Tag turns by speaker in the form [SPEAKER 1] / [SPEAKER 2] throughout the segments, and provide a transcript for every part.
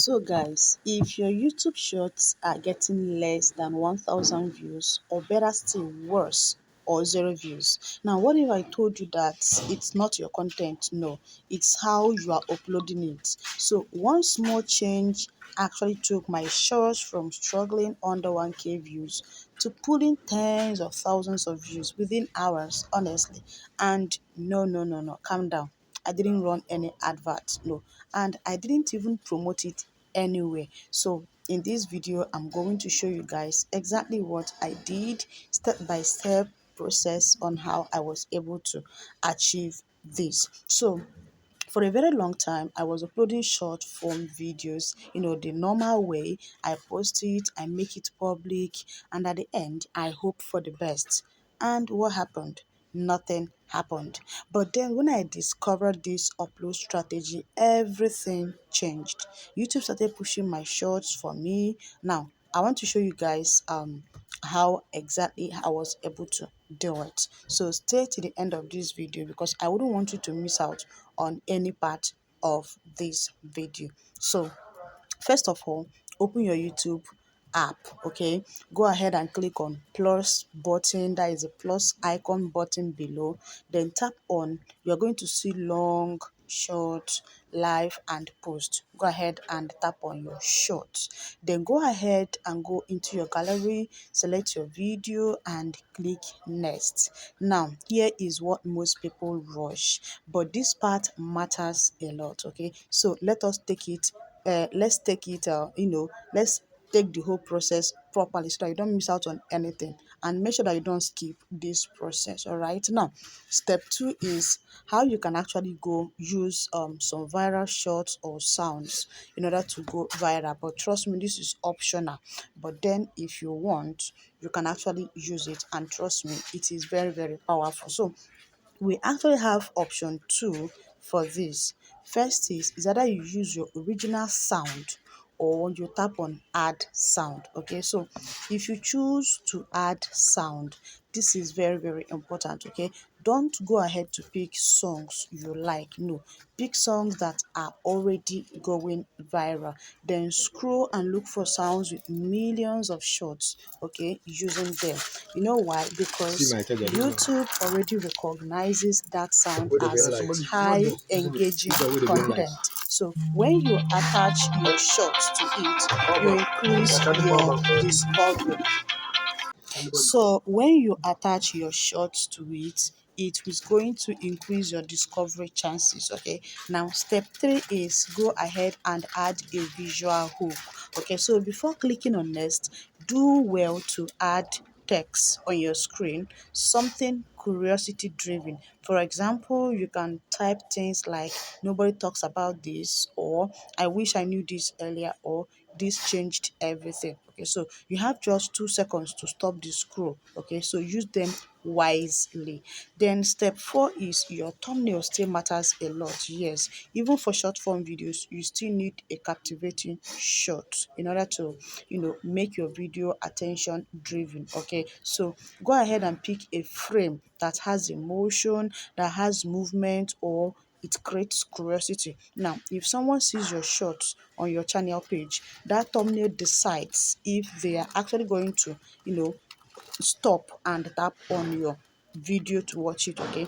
[SPEAKER 1] So guys, if your YouTube shorts are getting less than 1000 views, or better still worse, or zero views. Now, what if I told you that it's not your content? No, it's how you are uploading it. So one small change actually took my shorts from struggling under 1k views to pulling tens of thousands of views within hours, honestly. And no, calm down. I didn't run any adverts, no, and I didn't even promote it anywhere. So in this video, I'm going to show you guys exactly what I did, step by step process on how I was able to achieve this. So for a very long time, I was uploading short form videos, the normal way. I post it, I make it public, and at the end, I hope for the best. And what happened? Nothing happened. But then when I discovered this upload strategy, everything changed. YouTube started pushing my shorts for me. Now, I want to show you guys how exactly I was able to do it. So stay to the end of this video because I wouldn't want you to miss out on any part of this video. So first of all, open your YouTube app. Okay, go ahead and click on plus button, that is a plus icon button below. Then tap on, you're going to see long, short, live and post. Go ahead and tap on your shorts. Then go ahead and go into your gallery, select your video and click next. Now here is what most people rush, but this part matters a lot. Okay, so let's take it let's take the whole process properly so that you don't miss out on anything, and make sure that you don't skip this process. All right, now step 2 is how you can actually go use some viral shots or sounds in order to go viral. But trust me, this is optional, but then if you want, you can actually use it, and trust me, it is very powerful. So we actually have option 2 for this. First is either you use your original sound or you tap on add sound. Okay, so if you choose to add sound, this is very important. Okay, don't go ahead to pick songs you like. No, pick songs that are already going viral, then scroll and look for sounds with millions of shots, okay, using them. You know why? Because YouTube already recognizes that sound as high engaging content. So when you attach your shots to it, you increase your discovery. So when you attach your shots to it, it is going to increase your discovery chances. Okay, now step 3 is go ahead and add a visual hook. Okay, so before clicking on next, do well to add text on your screen, something curiosity driven. For example, you can type things like nobody talks about this, or I wish I knew this earlier, or this changed everything. Okay, so you have just 2 seconds to stop the scroll. Okay, so use them wisely. Then step 4 is your thumbnail still matters a lot. Yes, even for short form videos, you still need a captivating shot in order to make your video attention driven. Okay, so go ahead and pick a frame that has emotion, that has movement, or it creates curiosity. Now, if someone sees your shots on your channel page, that thumbnail decides if they are actually going to, stop and tap on your video to watch it. Okay,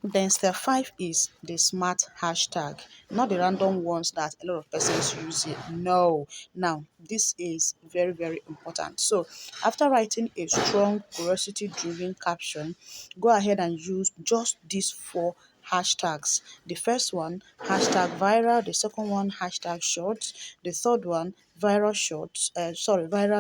[SPEAKER 1] then step 5 is the smart hashtag, not the random ones that a lot of persons use it. No. Now, this is very important. So after writing a strong curiosity driven caption, go ahead and use just these 4 hashtags. The first one, hashtag viral, the second one, hashtag shorts, the third one, viral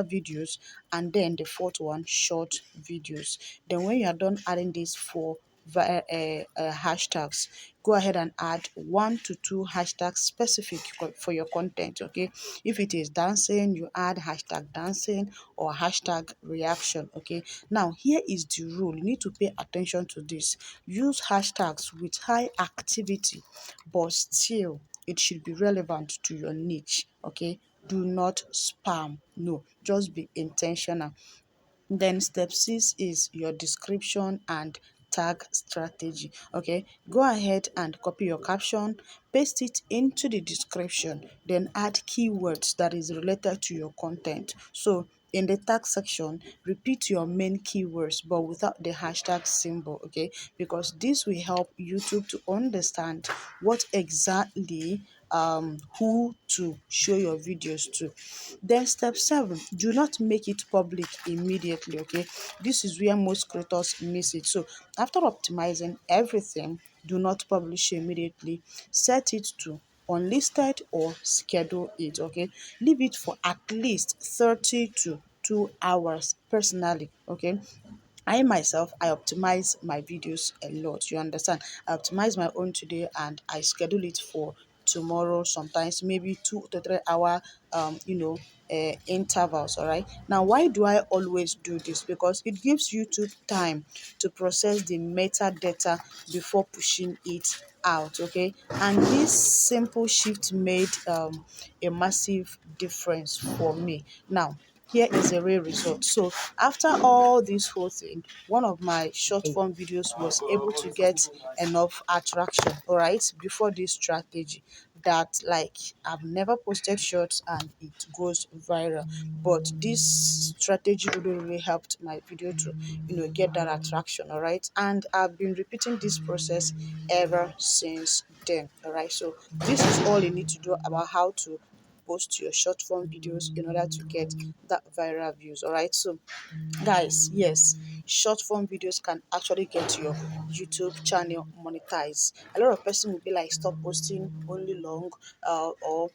[SPEAKER 1] videos, and then the fourth one, short videos. Then when you are done adding these 4 hashtags, go ahead and add 1 to 2 hashtags specific for your content. Okay, if it is dancing, you add hashtag dancing or hashtag reaction. Okay, now here is the rule, you need to pay attention to this. Use hashtags with high activity, but still it should be relevant to your niche. Okay, do not spam. No, just be intentional. Then step 6 is your description and tag strategy. Okay, go ahead and copy your caption, paste it into the description, then add keywords that is related to your content. So in the tag section, repeat your main keywords but without the hashtag symbol, okay, because this will help YouTube to understand what exactly who to show your videos to. Then step 7, do not make it public immediately, okay. This is where most creators miss it. So after optimizing everything, do not publish immediately. Set it to unlisted or schedule it, okay. Leave it for at least 30 to 2 hours personally, okay. I myself, I optimize my videos a lot. You understand? I optimize my own today and I schedule it for tomorrow, sometimes maybe 2 to 3 hour intervals. All right. Now, why do I always do this? Because it gives YouTube time to process the metadata before pushing it out. Okay, and this simple shift made a massive difference for me. Now, here is a real result. So after all this whole thing, one of my short form videos was able to get enough attraction, all right, before this strategy, that like I've never posted shorts and it goes viral. But this strategy really helped my video to get that attraction, all right. And I've been repeating this process ever since then, all right. So this is all you need to do about how to post your short form videos in order to get that viral views, all right. So guys, yes, short form videos can actually get your YouTube channel monetized. A lot of person will be like, stop posting only long, or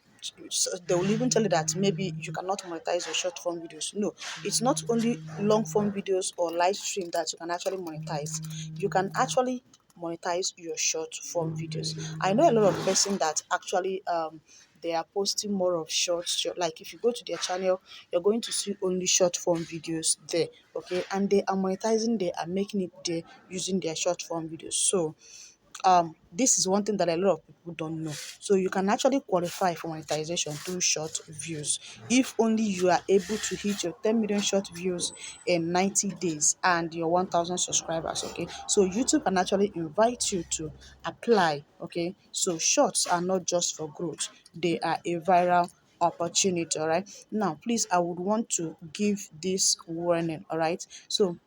[SPEAKER 1] so they will even tell you that maybe you cannot monetize your short form videos. No, it's not only long form videos or live stream that you can actually monetize. You can actually monetize your short form videos. I know a lot of person that actually they are posting more of short, like if you go to their channel, you're going to see only short form videos there, okay, and they are monetizing, they are making it there using their short form videos. So this is one thing that a lot of people don't know. So you can actually qualify for monetization through short views if only you are able to hit your 10 million short views in 90 days and your 1000 subscribers, okay. So YouTube can actually invite you to apply, okay. So shorts are not just for growth, they are a viral opportunity, all right. Now please, I would want to give this warning, all right. So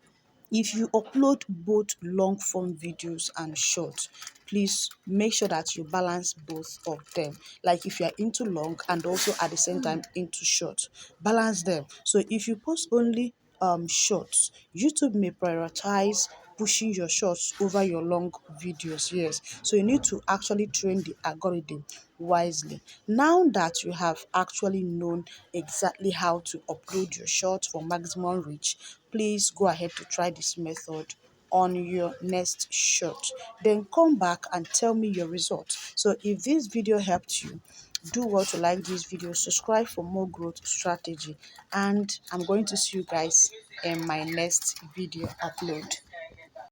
[SPEAKER 1] if you upload both long form videos and short, please make sure that you balance both of them. Like if you are into long and also at the same time into short, balance them. So if you post only shorts, YouTube may prioritize pushing your shorts over your long videos. Yes, so you need to actually train the algorithm wisely. Now that you have actually known exactly how to upload your shorts for maximum reach, please go ahead to try this method on your next shot. Then come back and tell me your results. So if this video helped you, do well to like this video, subscribe for more growth strategy, and I'm going to see you guys in my next video upload.